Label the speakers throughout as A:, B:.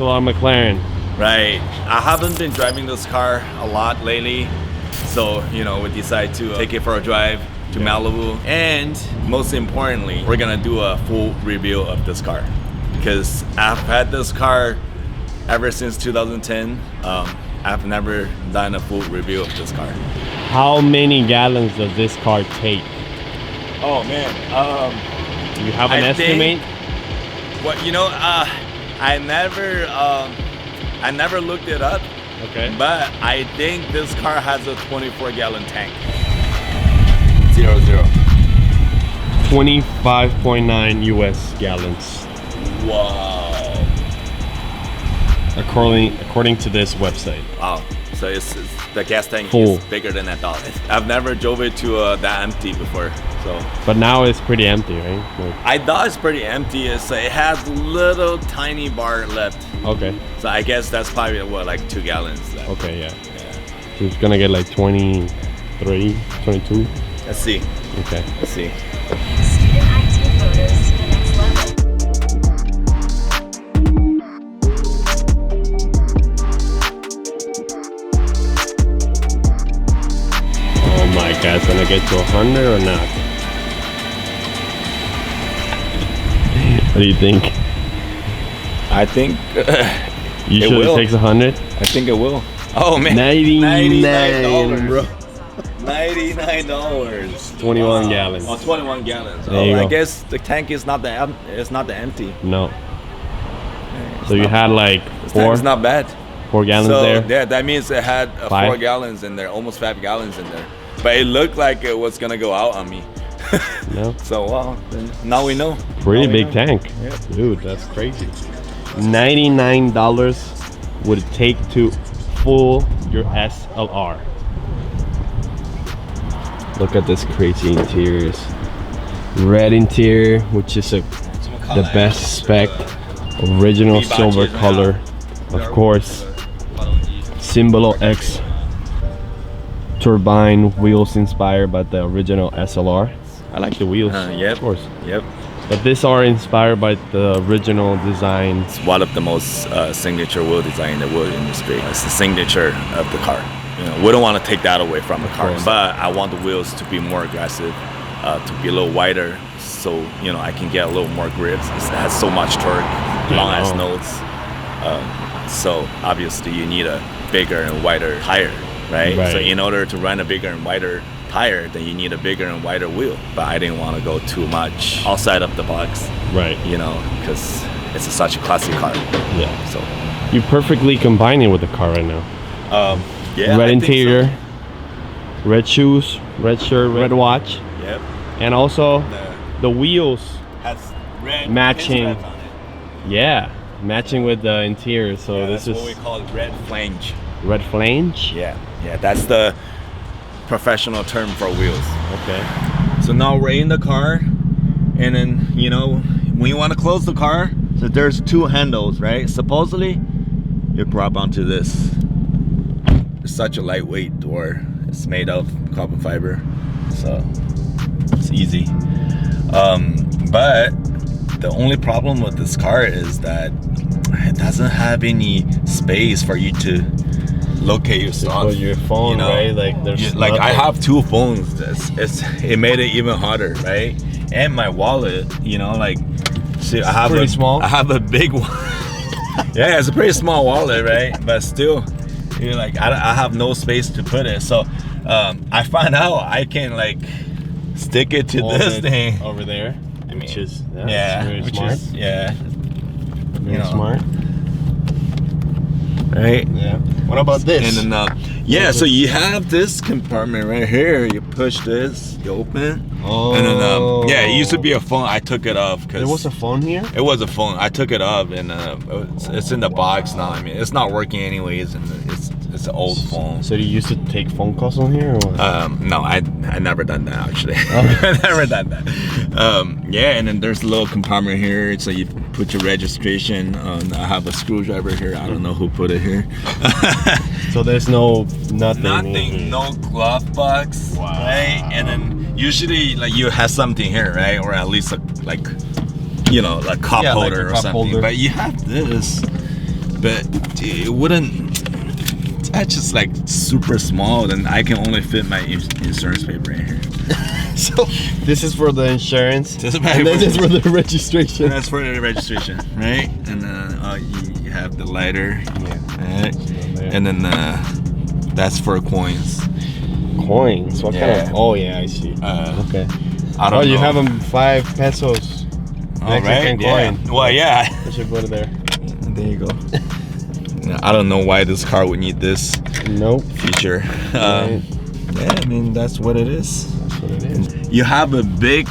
A: SLR McLaren.
B: Right. I haven't been driving this car a lot lately, so you know, we decided to take it for a drive to Malibu, and most importantly, we're gonna do a full review of this car because I've had this car ever since 2010. I've never done a full review of this car.
A: How many gallons does this car take?
B: Oh man,
A: Do you have an estimate?
B: What, you know, I never looked it up.
A: Okay.
B: But I think this car has a 24-gallon tank.
A: 25.9 US gallons.
B: Wow.
A: According to this website.
B: Wow. So it's the gas tank
A: Full.
B: is bigger than I thought. I've never drove it to that empty before. So.
A: But now it's pretty empty, right? Like,
B: I thought it's pretty empty. It has little tiny bar left.
A: okay.
B: So I guess that's probably what, like 2 gallons left.
A: Okay, yeah. So it's gonna get like 23, 22.
B: Let's see.
A: Okay.
B: Let's see.
C: Student active photos to the next level.
A: Oh my God, it's gonna get to 100 or not? What do you think?
B: I think
A: You sure it takes 100?
B: I think it will. Oh man, $99, bro. $99.
A: 21 gallons.
B: Oh, 21 gallons.
A: There you
B: I
A: go.
B: guess the tank is not the empty.
A: No. So you had like
B: It's not bad.
A: 4 gallons
B: So
A: there?
B: yeah, that means it had 4
A: 5?
B: gallons in there, almost 5 gallons in there. But it looked like it was gonna go out on me.
A: No.
B: So well, now we know.
A: Pretty
B: Now we
A: big
B: know.
A: tank.
B: Yeah.
A: Dude, that's crazy. $99 would it take to full your SLR. Look at this crazy interiors. Red interior, which is the best spec. Original silver color. Of course. Simbolo X turbine wheels inspired by the original SLR. I like the wheels,
B: Yep.
A: of course.
B: Yep.
A: But these are inspired by the original design.
B: It's one of the most signature wheel design in the wheel industry. It's the signature of the car. You know, we don't want to take that away from the car, but I want the wheels to be more aggressive, to be a little wider, so you know I can get a little more grips. It has so much torque, long ass notes. So obviously you need a bigger and wider tire, right? So in order to run a bigger and wider tire, then you need a bigger and wider wheel. But I didn't want to go too much outside of the box,
A: Right.
B: you know, because it's such a classic car.
A: Yeah.
B: So
A: You perfectly combine it with the car right now.
B: yeah,
A: Red
B: I think
A: interior,
B: so.
A: red shoes, red shirt, red watch,
B: Yep.
A: and also the wheels
B: Has red
A: matching.
B: pinstripes on it.
A: Yeah, matching with the interior. So
B: Yeah,
A: this
B: that's
A: is
B: what we call it, red flange.
A: red flange.
B: Yeah, that's the professional term for wheels.
A: Okay.
B: So now we're in the car, and then you know when you want to close the car, so there's 2 handles, right? Supposedly, you grab onto this. It's such a lightweight door. It's made of carbon fiber, so it's easy. But the only problem with this car is that it doesn't have any space for you to locate your stuff.
A: With your phone,
B: you know?
A: right? Like there's
B: Like I
A: nothing.
B: have 2 phones. It made it even harder, right? And my wallet, you know, like see, I have
A: pretty small.
B: I have a big one. Yeah, it's a pretty small wallet, right? But still, you're like I have no space to put it. So I found out I can like stick it to
A: Hold
B: this
A: it
B: thing
A: over there, which is
B: yeah,
A: very smart.
B: Very
A: You know, smart.
B: Right?
A: Yeah. What about this?
B: And then, yeah, so you have this compartment right here. You push this, you open.
A: Oh.
B: And then, yeah, it used to be a phone. I took it off because
A: There was a phone here?
B: it was a phone. I took it off, and it's in the box now. I mean, it's not working anyways, and it's an old phone.
A: So you used to take phone calls on here, or what?
B: No, I never done that actually. I never done that. Yeah, and then there's a little compartment here, so you put your registration. I have a screwdriver here. I don't know who put it here.
A: So there's nothing.
B: Nothing, no glove box, right? And then usually like you have something here, right? Or at least like you know, like cup holder
A: like a
B: or
A: cup
B: something.
A: holder.
B: But you have this. but it wouldn't. That's just like super small. Then I can only fit my insurance paper in here. So
A: this is for the insurance.
B: this is
A: And this is for the registration.
B: That's for the registration, right? And then you have the lighter, right? And then that's for coins.
A: Coins? What kind of?
B: Yeah.
A: Oh yeah, I see. Okay.
B: I don't know.
A: You have them 5 pesos.
B: All right.
A: Mexican
B: Yeah.
A: coin.
B: Well, yeah.
A: I should put it there.
B: There you go. I don't know why this car would need this
A: Nope.
B: feature.
A: Right.
B: Yeah, I mean that's what it is.
A: That's what it is.
B: You have a big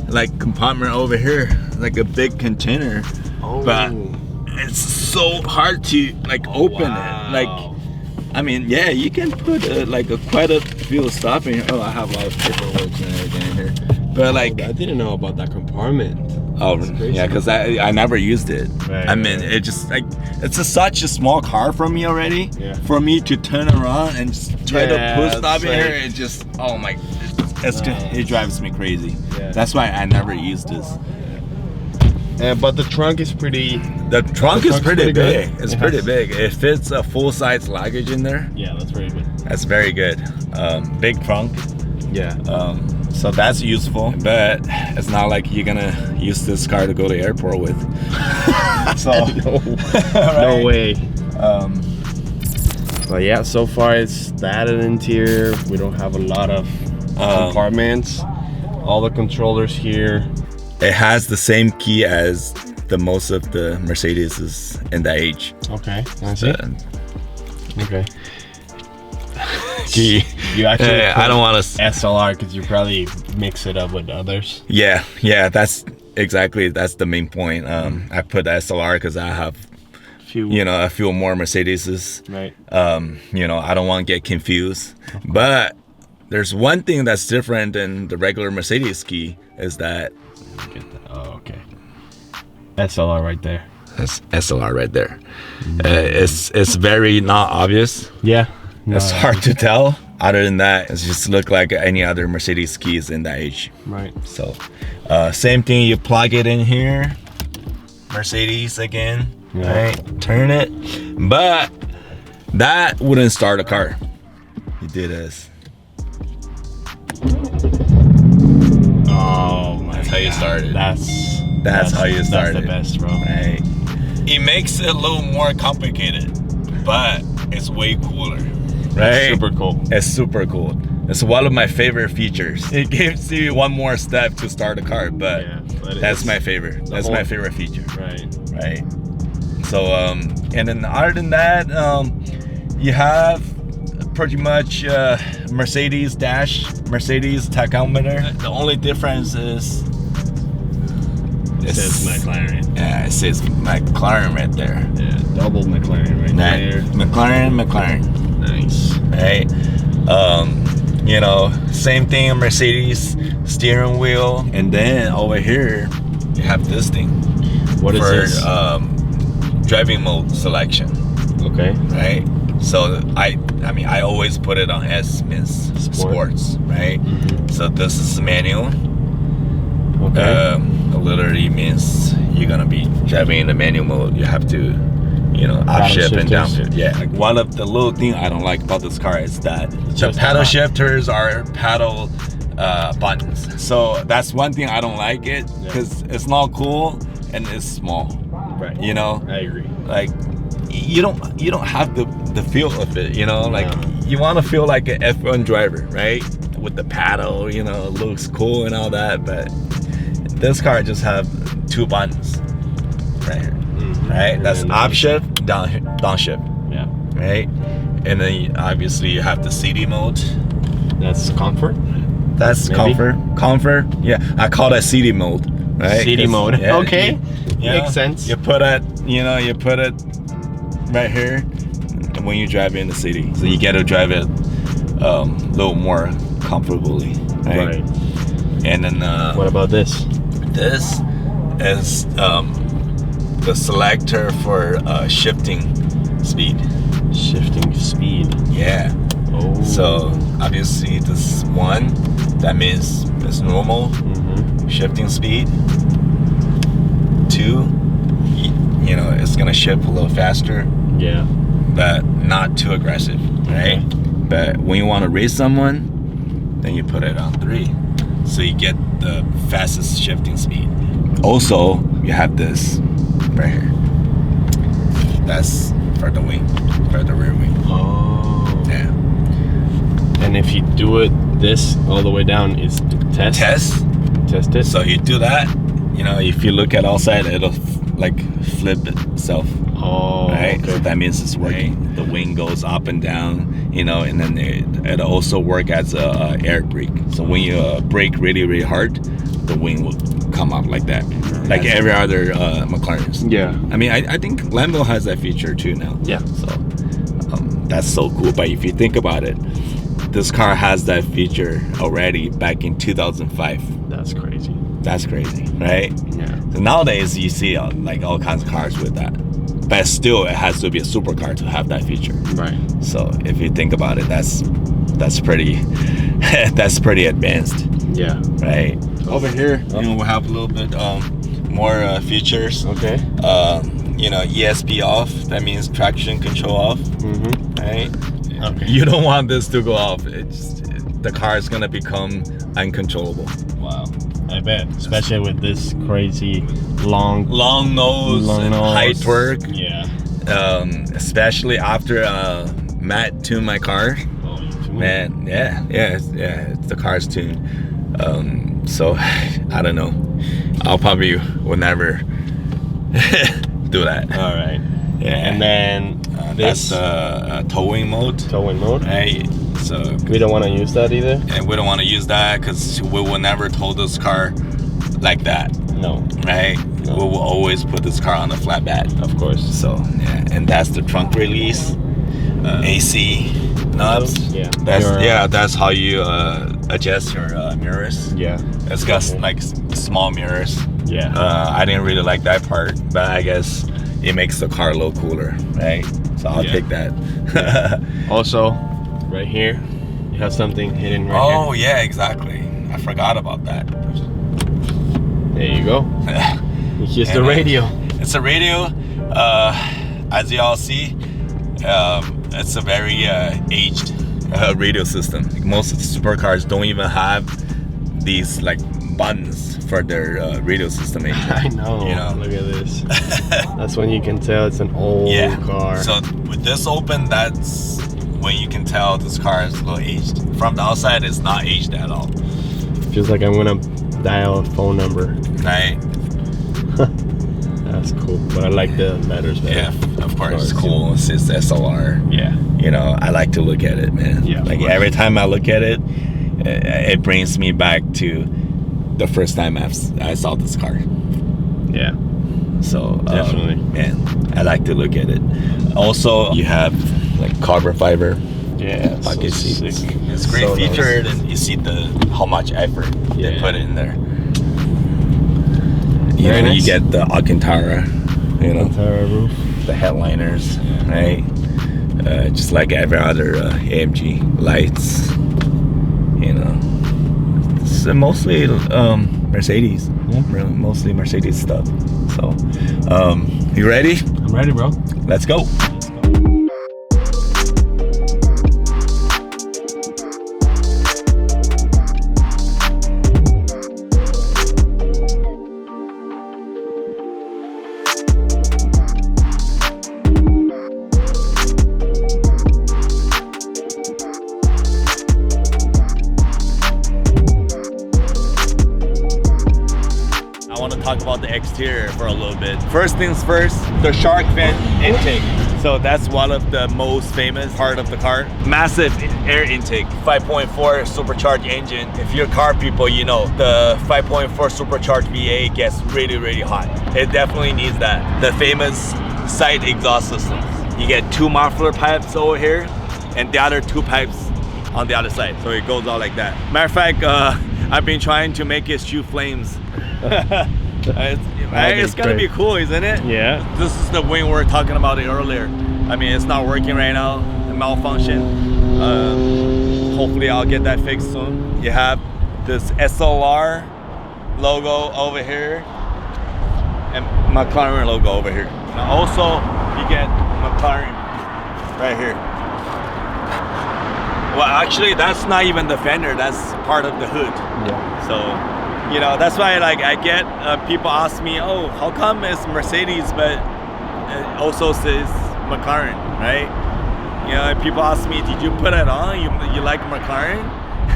B: like compartment over here, like a big container,
A: Oh.
B: but it's so hard to like open it. Like, I mean, yeah, you can put quite a few of stuff in here. Oh, I have a lot of paperwork and everything in here, but like,
A: I didn't know about that compartment.
B: oh
A: crazy.
B: yeah, because I never used it.
A: Right,
B: I mean, it just like it's such a small car for me already.
A: Yeah.
B: For me to turn around and just try to put stuff in
A: it's
B: here, it just it drives me crazy.
A: Yeah.
B: That's why I never used this.
A: But the trunk is pretty.
B: The trunk is pretty
A: good.
B: big. It's pretty big. It fits a full-size luggage in there.
A: Yeah, that's very good.
B: That's very good. Big trunk.
A: Yeah.
B: So that's useful, but it's not like you're gonna use this car to go to the airport with. So
A: No way.
B: Um,
A: But yeah, so far it's that interior. We don't have a lot of compartments. All the controllers here.
B: it has the same key as the most of the Mercedes in that age.
A: Okay, I see. Okay.
B: Key.
A: You actually
B: I don't want to.
A: SLR because you probably mix it up with others.
B: Yeah, that's the main point. I put the SLR because I have, a few more Mercedeses.
A: Right.
B: I don't want to get confused. But there's one thing that's different than the regular Mercedes key is that.
A: Oh, okay. SLR right there.
B: That's SLR right there. It's very not obvious.
A: Yeah.
B: It's hard to tell. Other than that, it just look like any other Mercedes keys in that age.
A: Right.
B: So, same thing. You plug it in here. Mercedes again.
A: Yeah.
B: Right. Turn it. But that wouldn't start a car. You did this.
A: Oh my.
B: That's how you started.
A: That's
B: how you started.
A: That's the best, bro.
B: Right. It makes it a little more complicated, but it's way cooler. Right?
A: Super cool.
B: It's super cool. It's one of my favorite features. It gives you one more step to start a car, but that's my favorite. That's my favorite feature. Right. So, and then other than that, you have pretty much Mercedes tachometer. The only difference is
A: It says Mclaren.
B: Yeah, it says Mclaren right there.
A: Yeah, double Mclaren right there.
B: Mclaren.
A: Nice.
B: Right. Same thing, Mercedes steering wheel, and then over here you have this thing.
A: What is this?
B: Driving mode selection.
A: Okay.
B: Right. So I always put it on S, means sports, right?
A: Mm-hmm.
B: So this is manual.
A: Okay.
B: Literally means you're gonna be driving in the manual mode. You have to, upshift and downshift. Yeah. Like one of the little thing I don't like about this car is that the paddle shifters are paddle buttons. So that's one thing I don't like it because it's not cool and it's small.
A: Right.
B: I
A: agree.
B: Like you don't have the feel of it. You want to feel like an F1 driver, right? With the paddle, it looks cool and all that, but this car just have 2 buttons right here.
A: Mm-hmm.
B: Right? That's upshift, downshift.
A: Yeah.
B: Right? And then obviously you have the CD mode.
A: That's comfort.
B: That's
A: Maybe.
B: comfort. Yeah, I call that CD mode. Right?
A: CD mode.
B: Yeah,
A: Okay. Makes sense.
B: You put it, right here when you drive in the city, so you get to drive it a little more comfortably. Right. And then
A: What about this?
B: This is the selector for shifting speed.
A: Shifting speed.
B: Yeah.
A: Oh.
B: So obviously this one, that means it's normal
A: Mm-hmm.
B: shifting speed. 2, you know, it's gonna shift a little faster,
A: Yeah.
B: but not too aggressive, right? But when you want to race someone, then you put it on 3, so you get the fastest shifting speed. Also, you have this right here. That's for the wing, for the rear wing.
A: Oh.
B: Yeah.
A: And if you do it this all the way down, it's to test. Test it.
B: So you do that, you know, if you look at outside, it'll like flip itself.
A: Oh.
B: Right,
A: Okay.
B: so that means it's working. The wing goes up and down, you know, and then it also work as a air brake. So when you brake really, really hard, the wing will come up like that, like every other McLaren's.
A: Yeah.
B: I mean, I think Lambo has that feature too now.
A: Yeah.
B: So that's so cool. But if you think about it, this car has that feature already back in 2005.
A: That's crazy.
B: That's crazy, right?
A: Yeah.
B: So nowadays you see like all kinds of cars with that, but still it has to be a supercar to have that feature.
A: Right.
B: So if you think about it, that's pretty that's pretty advanced,
A: Yeah.
B: right? Over here, you know, we have a little bit more features.
A: Okay.
B: You know, ESP off. That means traction control off,
A: Mm-hmm.
B: right?
A: Okay.
B: You don't want this to go off. The car is gonna become uncontrollable.
A: Wow. I bet, especially with this crazy long
B: Long
A: nose.
B: high torque.
A: Yeah.
B: Especially after Matt tuned my car.
A: Oh, you too.
B: Man, yeah, the car's tuned. So I don't know. I'll probably will never do that.
A: All right.
B: Yeah.
A: And then
B: That's
A: this
B: towing mode.
A: towing mode.
B: Right. So
A: We don't want to use that either.
B: and we don't want to use that because we will never tow this car like that.
A: No,
B: Right.
A: No.
B: We will always put this car on the flatbed.
A: of course.
B: So yeah, and that's the trunk release, AC knobs.
A: Yeah.
B: That's how you adjust your mirrors.
A: Yeah.
B: It's got like small mirrors.
A: Yeah.
B: I didn't really like that part, but I guess it makes the car a little cooler, right? So I'll
A: Yeah.
B: take that.
A: Also, right here, you have something hidden right
B: Oh yeah, exactly. I forgot about that.
A: here. There you go. It's just the
B: And,
A: radio.
B: It's a radio. As y'all see, it's a very aged radio system. Most of the supercars don't even have these like buttons for their radio system anymore.
A: I know.
B: You know.
A: Look at this. That's when you can tell it's an old car.
B: So with this open, that's when you can tell this car is a little aged. From the outside, it's not aged at all.
A: Feels like I'm gonna dial a phone number.
B: Right?
A: That's cool. But I like the letters better.
B: Yeah, of course. It's cool. It's SLR.
A: Yeah.
B: You know, I like to look at it, man.
A: Yeah, of
B: Like
A: course.
B: every time I look at it, it brings me back to the first time I saw this car.
A: Yeah.
B: So
A: Definitely.
B: man, I like to look at it. Also, you have like carbon fiber
A: Yeah.
B: pocket
A: so
B: seats.
A: sick.
B: It's great
A: So
B: featured,
A: nice.
B: and you see how much effort they
A: Yeah.
B: put in there. You
A: Very
B: know, you
A: nice.
B: get the Alcantara, you know,
A: Entire roof.
B: the headliners, right? Just like every other AMG lights, you know. It's mostly Mercedes, really, mostly Mercedes stuff. So, you ready?
A: I'm ready, bro.
B: Let's go. I want to talk about the exterior for a little bit. First things first, the shark fin intake. So that's one of the most famous part of the car. Massive air intake, 5.4 supercharged engine. If you're car people, you know the 5.4 supercharged V8 gets really, really hot. It definitely needs that. The famous side exhaust systems. You get 2 muffler pipes over here and the other 2 pipes on the other side. So it goes out like that. Matter of fact, I've been trying to make it shoot flames. It's gonna be cool, isn't it?
A: Yeah.
B: This is the wing we were talking about it earlier. I mean, it's not working right now, it malfunctioned. Hopefully I'll get that fixed soon. You have this SLR logo over here. And McLaren logo over here. And also, you get McLaren right here. Well, actually, that's not even the fender. That's part of the hood.
A: Yeah.
B: So, you know, that's why like I get people ask me, oh, how come it's Mercedes but it also says McLaren, right? You know, people ask me, did you put it on? You like McLaren?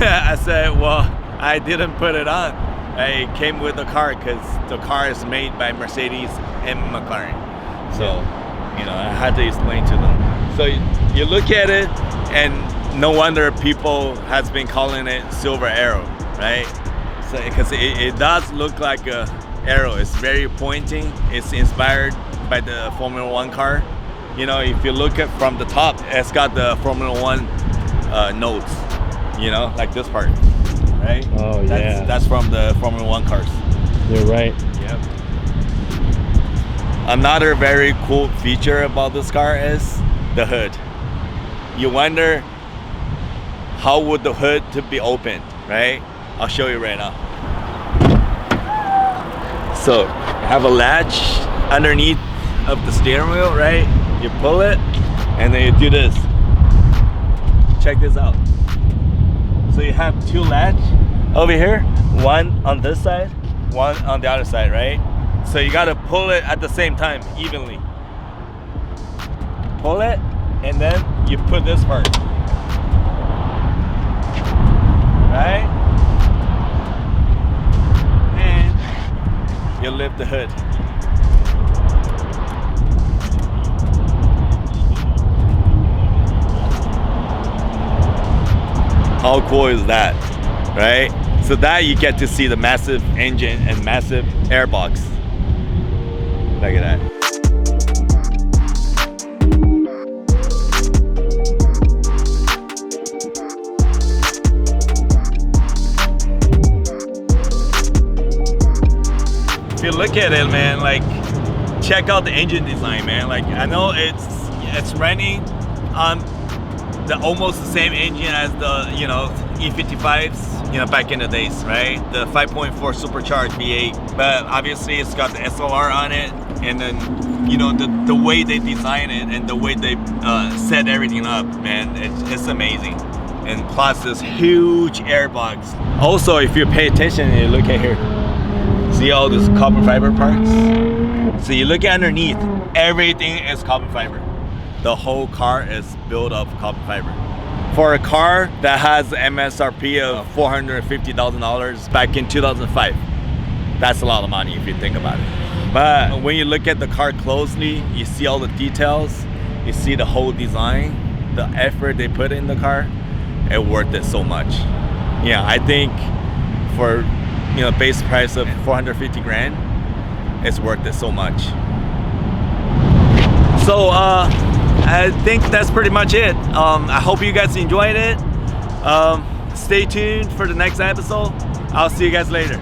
B: I said, well, I didn't put it on. I came with the car because the car is made by Mercedes and McLaren. So, you know, I had to explain to them. So you look at it, and no wonder people has been calling it Silver Arrow, right? So because it does look like a arrow. It's very pointing. It's inspired by the Formula One car. You know, if you look at from the top, it's got the Formula One notes. You know, like this part, right?
A: Oh yeah.
B: That's from the Formula One cars.
A: You're right.
B: Yep. Another very cool feature about this car is the hood. You wonder how would the hood to be opened, right? I'll show you right now. So have a latch underneath of the steering wheel, right? You pull it and then you do this. Check this out. So you have two latch over here, one on this side, one on the other side, right? So you gotta pull it at the same time, evenly. Pull it, and then you put this part. Right? And you lift the hood. How cool is that, right? So that you get to see the massive engine and massive airbox. Look at that. If you look at it, man, like check out the engine design, man. Like I know it's running on the almost the same engine as the, you know, E55s, you know, back in the days, right? The 5.4 supercharged V8, but obviously it's got the SLR on it, and then, you know, the way they design it and the way they set everything up, man, it's amazing. And plus this huge airbox. Also, if you pay attention and you look at here, see all these carbon fiber parts? So you look underneath, everything is carbon fiber. The whole car is built of carbon fiber. For a car that has MSRP of $450,000 back in 2005, that's a lot of money if you think about it. But when you look at the car closely, you see all the details, you see the whole design, the effort they put in the car, it worth it so much. Yeah, I think for, you know, base price of 450 grand, it's worth it so much. So I think that's pretty much it. I hope you guys enjoyed it. Stay tuned for the next episode. I'll see you guys later.